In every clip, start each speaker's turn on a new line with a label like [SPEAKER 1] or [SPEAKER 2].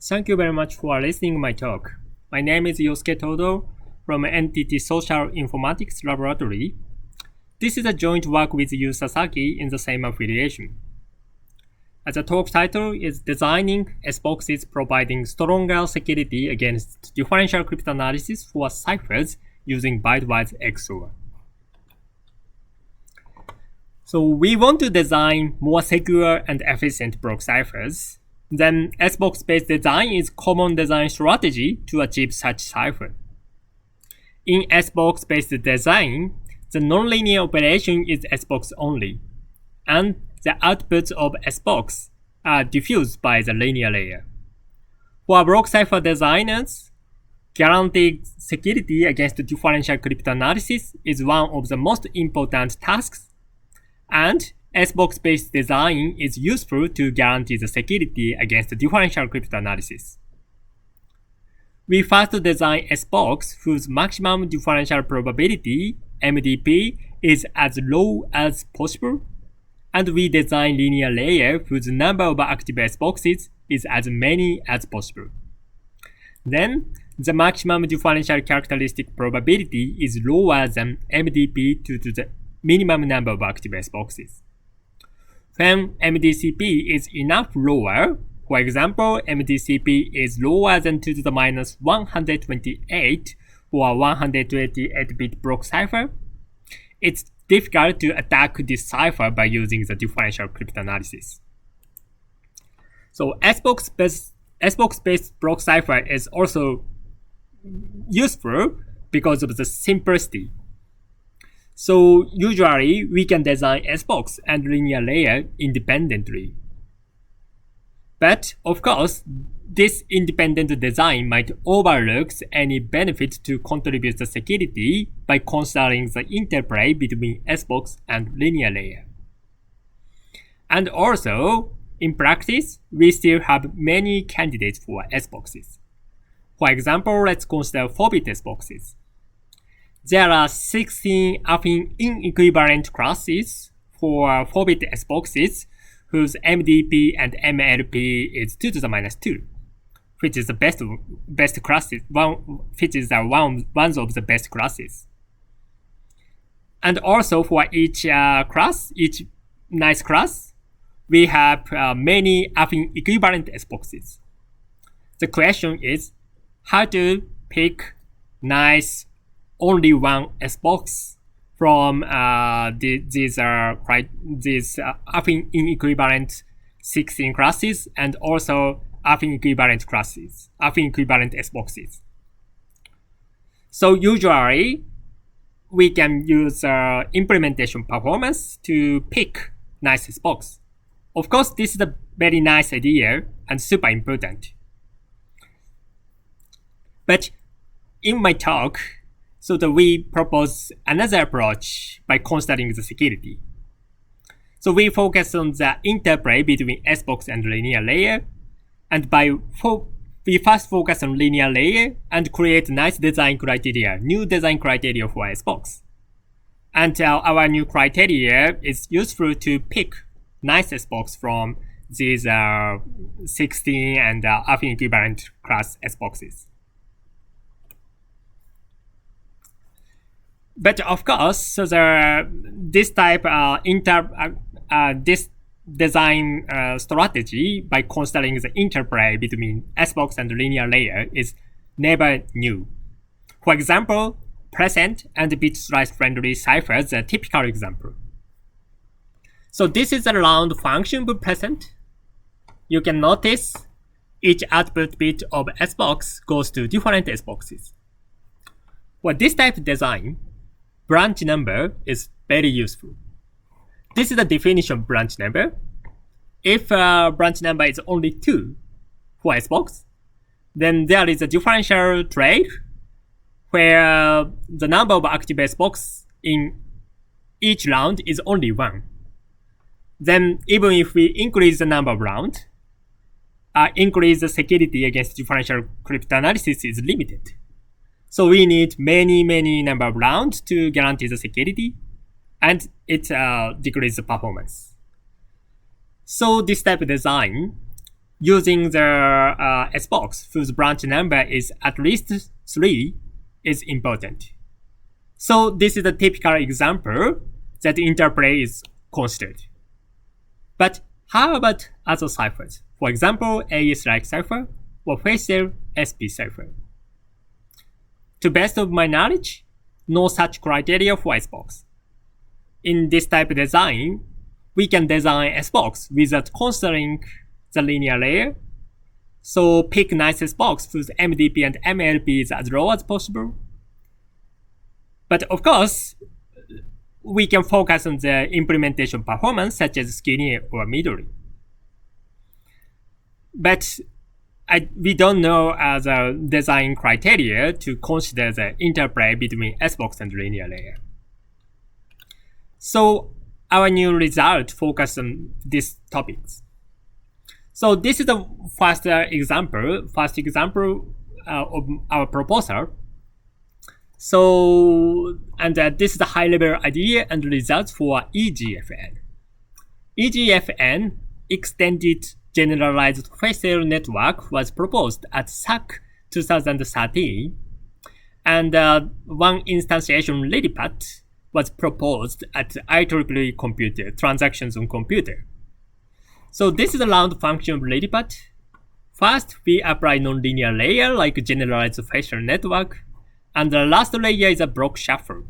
[SPEAKER 1] Thank you very much for listening to my talk. My name is Yosuke Todo from NTT Social Informatics Laboratory. This is a joint work with Yu Sasaki in the same affiliation. The talk title is Designing S-boxes Providing Stronger Security Against Differential Cryptanalysis for Ciphers Using Bitewise XOR. So we want to design more secure and efficient block ciphers. Then S-box-based design is common design strategy to achieve such cipher. In S-box-based design, the nonlinear operation is S-box only, and the outputs of S-box are diffused by the linear layer. For block cipher designers, guaranteeing security against differential cryptanalysis is one of the most important tasks, and S-box-based design is useful to guarantee the security against differential cryptanalysis. We first design S-box whose maximum differential probability, MDP, is as low as possible, and we design linear layer whose number of active S-boxes is as many as possible. Then, the maximum differential characteristic probability is lower than MDP due to the minimum number of active S-boxes. When MDCP is enough lower, for example, MDCP is lower than 2 to the minus 128 for a 128-bit block cipher, it's difficult to attack this cipher by using the differential cryptanalysis. So S-box-based block cipher is also useful because of the simplicity. So usually we can design S-box and linear layer independently. But of course, this independent design might overlook any benefit to contribute the security by considering the interplay between S-box and linear layer. And also, in practice, we still have many candidates for S-boxes. For example, let's consider 4-bit S-boxes. There are 16 affine inequivalent classes for 4-bit S-boxes whose MDP and MLP is 2 to the minus 2, which is the best classes, which is one of the best classes. And also for each class, each nice class, we have many affine equivalent S-boxes. The question is how to pick nice only one S-box from these affine inequivalent 16 classes and also affine equivalent classes, affine equivalent S-boxes. So usually we can use implementation performance to pick nice S-box. Of course, this is a very nice idea and super important. But in my talk, so that we propose another approach by considering the security. So we focus on the interplay between S-box and linear layer, and we first focus on linear layer and create nice design criteria, new design criteria for S-box. And our new criteria is useful to pick nice S-box from these 16 and affine equivalent class S-boxes. But of course, so this type this design strategy by considering the interplay between S-box and linear layer is never new. For example, present and bit slice friendly ciphers are a typical example. So this is a round function of present. You can notice each output bit of S-box goes to different S-boxes. For this type of design, branch number is very useful. This is the definition of branch number. If branch number is only 2 for S-box, then there is a differential trade where the number of active S-box in each round is only 1. Then even if we increase the number of rounds, increase the security against differential cryptanalysis is limited. So we need many number of rounds to guarantee the security, and it decreases the performance. So this type of design using the S-box whose branch number is at least 3 is important. So this is a typical example that interplay is considered. But how about other ciphers? For example, AES-like cipher or facial SP cipher. To best of my knowledge, no such criteria for S-box. In this type of design, we can design S-box without considering the linear layer. So pick nice S-box whose MDP and MLP is as low as possible. But of course, we can focus on the implementation performance such as skinny or Midori. But we don't know the design criteria to consider the interplay between S-box and linear layer. So our new result focuses on these topics. So this is the first example of our proposal. So, and this is the high-level idea and results for EGFN. EGFN, Extended Generalized Facial Network, was proposed at SAC 2013, and one instantiation LilyPad was proposed at IEEE computer, transactions on computer. So this is a round function of LilyPad. First, we apply nonlinear layer like generalized facial network, and the last layer is a block shuffle.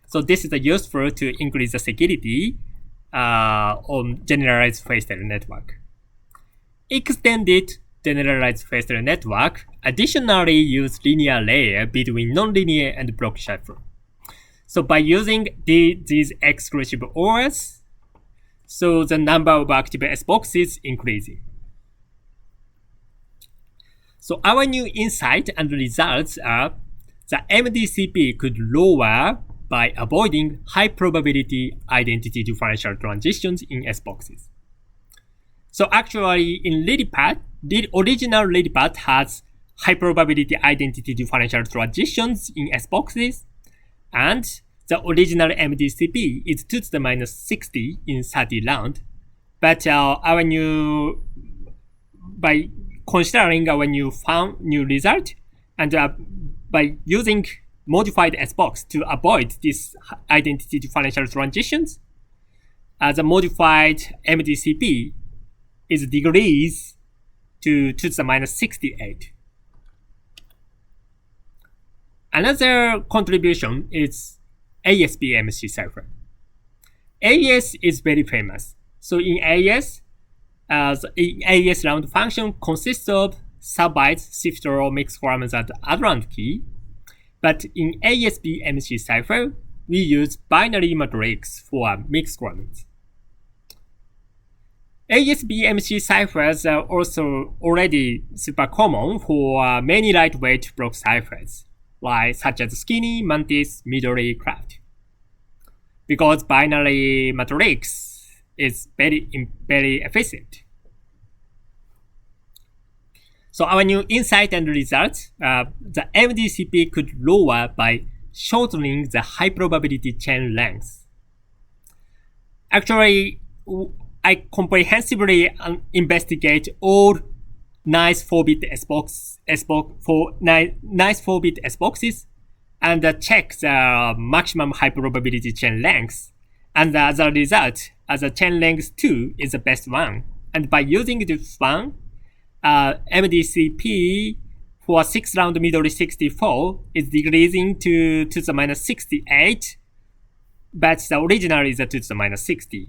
[SPEAKER 1] So this is useful to increase the security on generalized facial network. Extended generalized facial network additionally use linear layer between nonlinear and block shuffle. So by using these exclusive ORs, so the number of active S-boxes increasing. So our new insight and results are the MDCP could lower by avoiding high probability identity differential transitions in S-boxes. So actually in LilyPad, the original LilyPad has high probability identity differential transitions in S-boxes, and the original MDCP is 2 to the minus 60 in 30 round. But by considering our new result, and by using modified S-box to avoid these identity differential transitions, the modified MDCP is decreased to 2 to the minus 68. Another contribution is AES-BMC cipher. AES is very famous. So in AES, the AES round function consists of subbytes, shift row, mix fragments, and add-round key. But in AES-BMC cipher, we use binary matrix for mix fragments. AES-BMC ciphers are also already super common for many lightweight block ciphers, such as Skinny, Mantis, Midori, Craft. Because binary matrix is very efficient. So our new insight and results, the MDCP could lower by shortening the high probability chain length. Actually, I comprehensively investigate all nice 4-bit nice 4-bit S-boxes and check the maximum high probability chain length. And as a result, the chain length 2 is the best one. And by using this one, MDCP for 6 round Midori 64 is decreasing to the minus 68, but the original is 2 to the minus 60.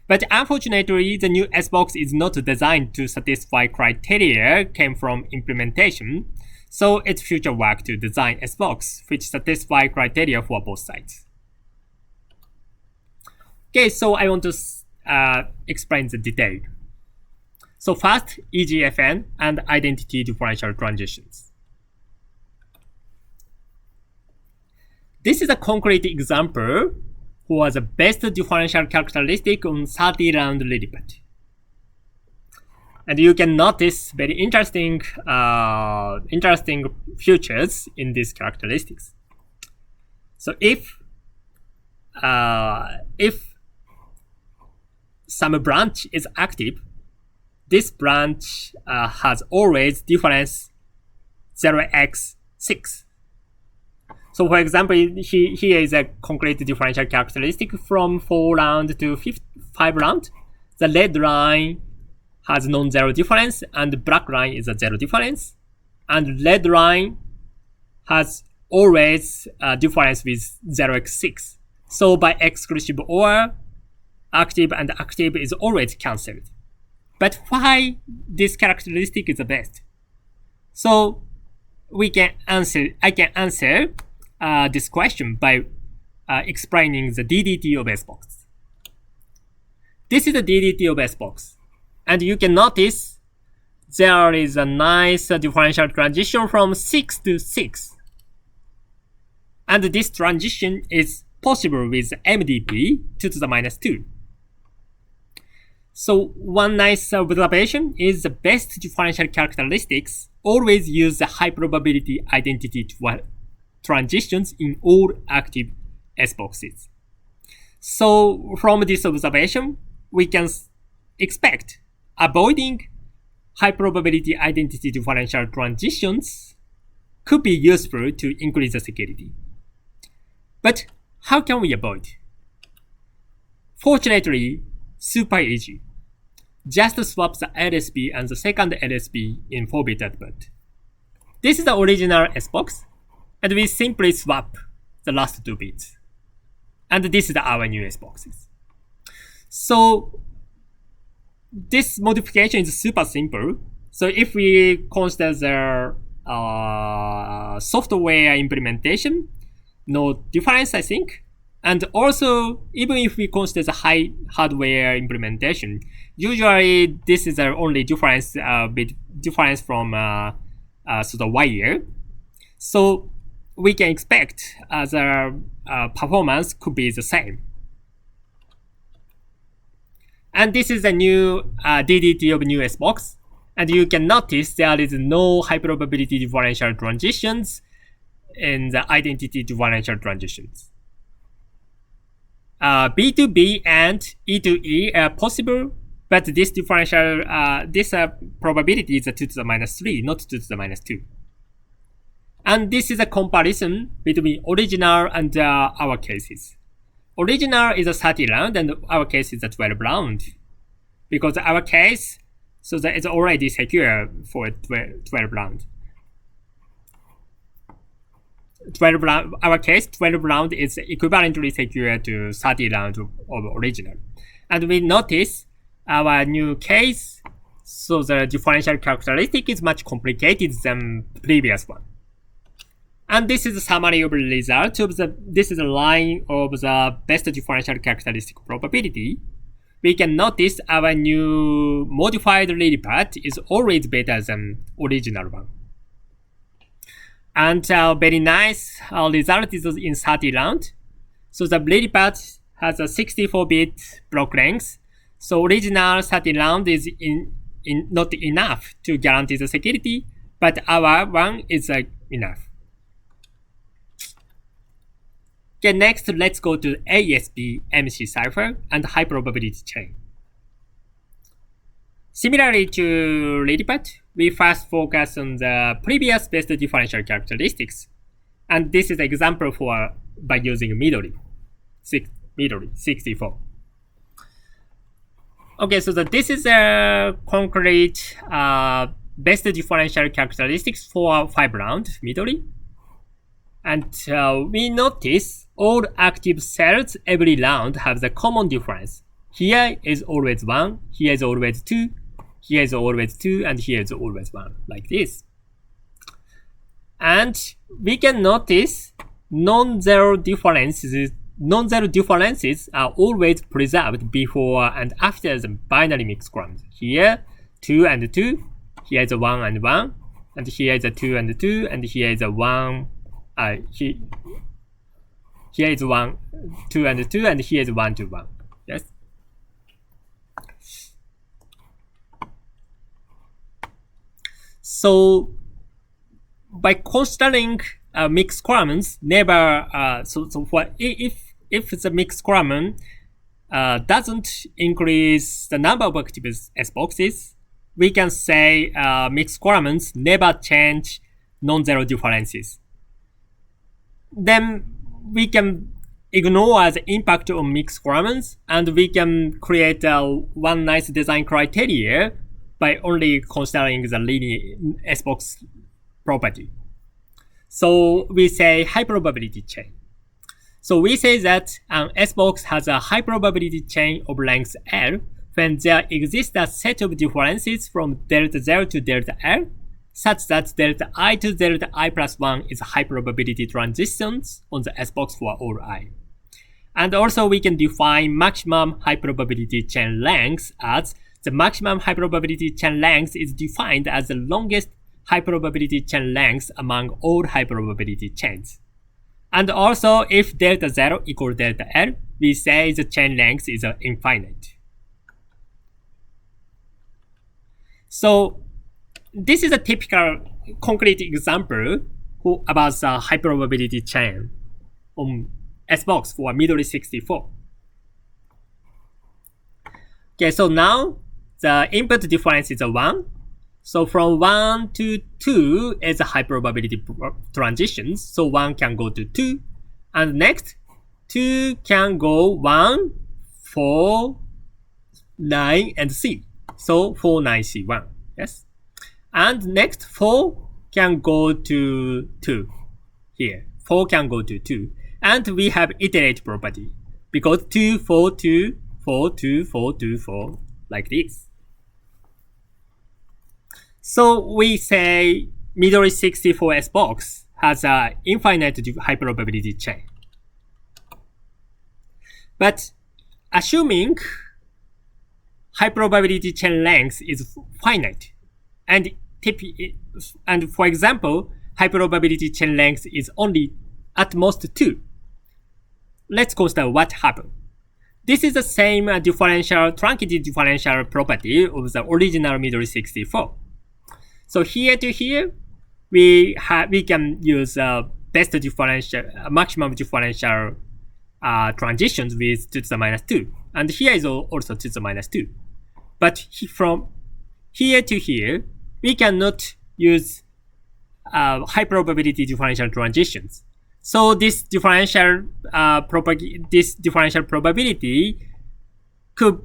[SPEAKER 1] But unfortunately, the new S-box is not designed to satisfy criteria came from implementation, so it's future work to design S-box which satisfy criteria for both sides. Okay, so I want to explain the detail. So first, EGFN and identity differential transitions. This is a concrete example for the best differential characteristic on 30 round LilyPad. And you can notice very interesting features in these characteristics. So if some branch is active, this branch has always difference 0x6. So for example, here is a concrete differential characteristic from 4 round to 5 round. The red line has non-zero difference and the black line is a zero difference. And red line has always a difference with 0x6. So by exclusive OR, active and active is always cancelled. But why this characteristic is the best? So I can answer this question by explaining the DDT of S-box. This is the DDT of S-box. And you can notice there is a nice differential transition from 6 to 6. And this transition is possible with MDP 2 to the minus 2. So one nice observation is the best differential characteristics always use the high probability identity transitions in all active S-boxes. So from this observation, we can expect avoiding high probability identity differential transitions could be useful to increase the security. But how can we avoid? Fortunately, super easy. Just swap the LSB and the second LSB in 4-bit output. This is the original S-box, and we simply swap the last 2 bits. And this is our new S-boxes. So this modification is super simple. So if we consider the software implementation, no difference, I think. And also, even if we consider the high hardware implementation, usually this is the only difference from the wire. So we can expect the performance could be the same. And this is a new DDT of new S-box. And you can notice there is no high probability differential transitions in the identity differential transitions. B to B and E to E are possible, but this differential, probability is 2 to the minus 3, not 2 to the minus 2. And this is a comparison between original and our cases. Original is a 30 round and our case is a 12 round. Because our case, so that is already secure for 12 round. 12 round, our case, 12 round is equivalently secure to 30 round of original. And we notice our new case, so the differential characteristic is much complicated than previous one. And this is a summary of the result of this is a line of the best differential characteristic probability. We can notice our new modified LilyPad is always better than original one. And very nice result is in 30 round. So the LilyPad has a 64-bit block length. So original 30 round is not enough to guarantee the security, but our one is enough. Okay, next let's go to ASP MC cipher and high probability chain. Similarly to LilyPad, we first focus on the previous best differential characteristics. And this is an example by using Midori 64. Okay, so this is a concrete best differential characteristics for 5 round Midori. And we notice all active cells every round have the common difference. Here is always 1, here is always 2, here is always 2, and here is always 1, like this. And we can notice non-zero differences are always preserved before and after the binary mix columns. Here, 2 and 2, here is a 1 and 1, and here is a 2 and 2, and here is a 1. Here is 1, 2 and 2, and here is 1 to 1. Yes. So by considering mixed columns, never if the mixed column doesn't increase the number of active S boxes, we can say mixed columns never change non-zero differences. Then we can ignore the impact on mixed columns, and we can create one nice design criteria by only considering the linear S-box property. So we say high probability chain. So we say that an S-box has a high probability chain of length L when there exists a set of differences from delta 0 to delta L, such that delta I to delta I plus 1 is high probability transitions on the S-box for all I. And also we can define maximum high probability chain length as the maximum high probability chain length is defined as the longest high probability chain length among all high probability chains. And also, if delta 0 equals delta L, we say the chain length is infinite. So this is a typical concrete example about the high probability chain on S-box for Midori 64. Okay, so now the input difference is 1. So from 1 to 2 is a high probability transitions. So 1 can go to 2. And next, 2 can go 1, 4, 9, and C. So 4, 9, C, 1. Yes. And next, 4 can go to 2. Here, 4 can go to 2. And we have iterate property. Because 2, 4, 2, 4, 2, 4, 2, 4, like this. So we say Midori 64 S-box has an infinite high probability chain. But assuming high probability chain length is finite, and for example, high probability chain length is only at most 2, let's consider what happened. This is the same truncated differential property of the original Midori 64. So here to here, we can use best differential, maximum differential transitions with 2 to the minus 2. And here is also 2 to the minus 2. But from here to here, we cannot use high probability differential transitions. So this differential probability could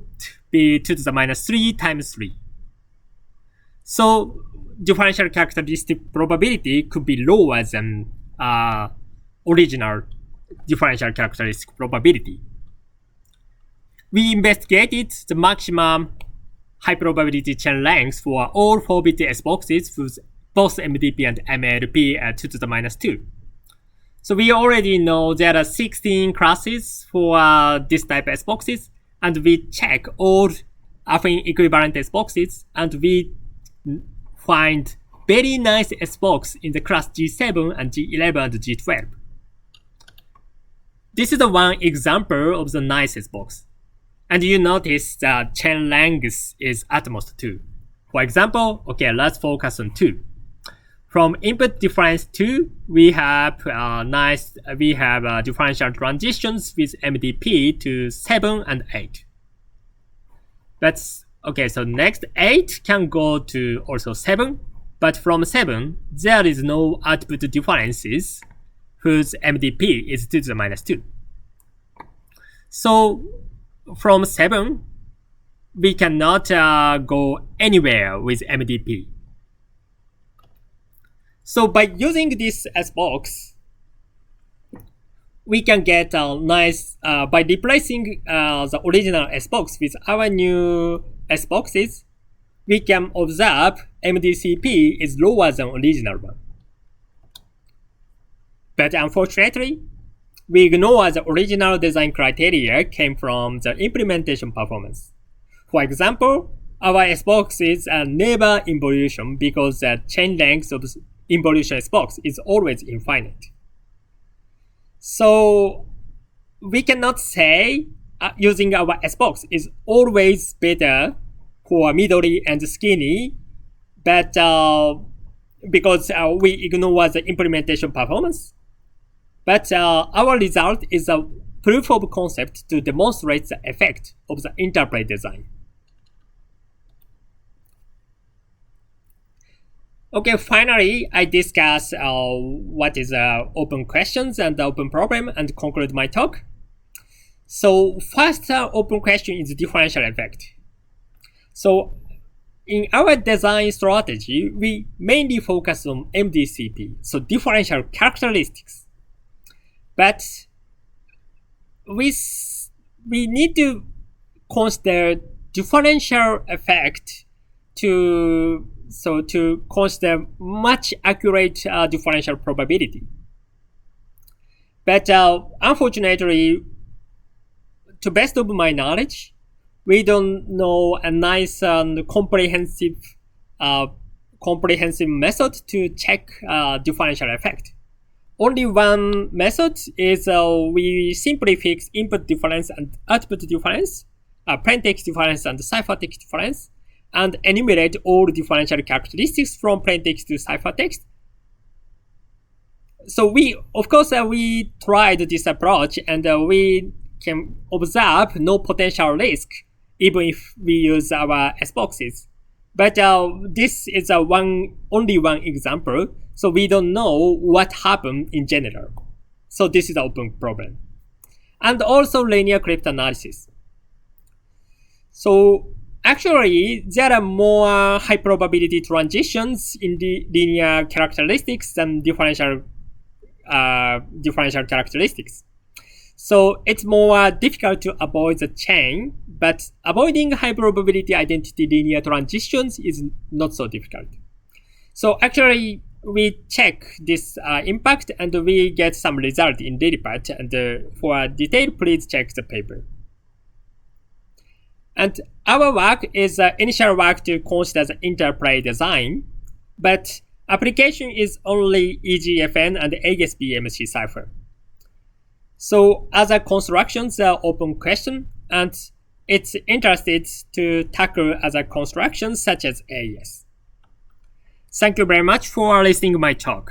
[SPEAKER 1] be 2 to the minus 3 times 3. So differential characteristic probability could be lower than original differential characteristic probability. We investigated the maximum high probability chain length for all 4-bit S-boxes with both MDP and MLP at 2 to the minus 2. So we already know there are 16 classes for this type of S-boxes, and we check all affine equivalent S-boxes, and we find very nice S-box in the class G7 and G11 and G12. This is the one example of the nice S-box. And you notice the chain length is at most 2. For example, okay, let's focus on 2. From input difference 2, we have differential transitions with MDP to 7 and 8. That's okay, so next 8 can go to also 7, but from 7, there is no output differences whose MDP is 2 to the minus 2. So from 7, we cannot go anywhere with MDP. So by using this S-box, we can get a nice, by replacing the original S-box with our new S-boxes, we can observe MDCP is lower than original one. But unfortunately, we ignore the original design criteria came from the implementation performance. For example, our S-boxes are never involution because the chain length of the involution S-box is always infinite. So we cannot say using our S-box is always better for Midori and Skinny, but because we ignore the implementation performance. But our result is a proof of concept to demonstrate the effect of the interplay design. Okay, finally, I discuss what is open questions and open problem and conclude my talk. So first open question is differential effect. So in our design strategy, we mainly focus on MDCP, so differential characteristics. But we need to consider differential effect to consider much accurate differential probability. But unfortunately, to best of my knowledge, we don't know a nice and comprehensive method to check differential effect. Only one method is we simply fix input difference and output difference, plaintext difference and ciphertext difference, and enumerate all differential characteristics from plaintext to ciphertext. So we tried this approach, and we can observe no potential risk even if we use our S boxes. But this is only one example, so we don't know what happened in general. So this is the open problem. And also linear cryptanalysis. So actually, there are more high probability transitions in the linear characteristics than differential characteristics. So it's more difficult to avoid the chain, but avoiding high probability identity linear transitions is not so difficult. So actually, we check this impact and we get some result in the report. And for detail, please check the paper. And our work is initial work to consider the interplay design, but application is only EGFN and ASB-MC cipher. So other constructions are open question, and it's interested to tackle other constructions such as AES. Thank you very much for listening to my talk.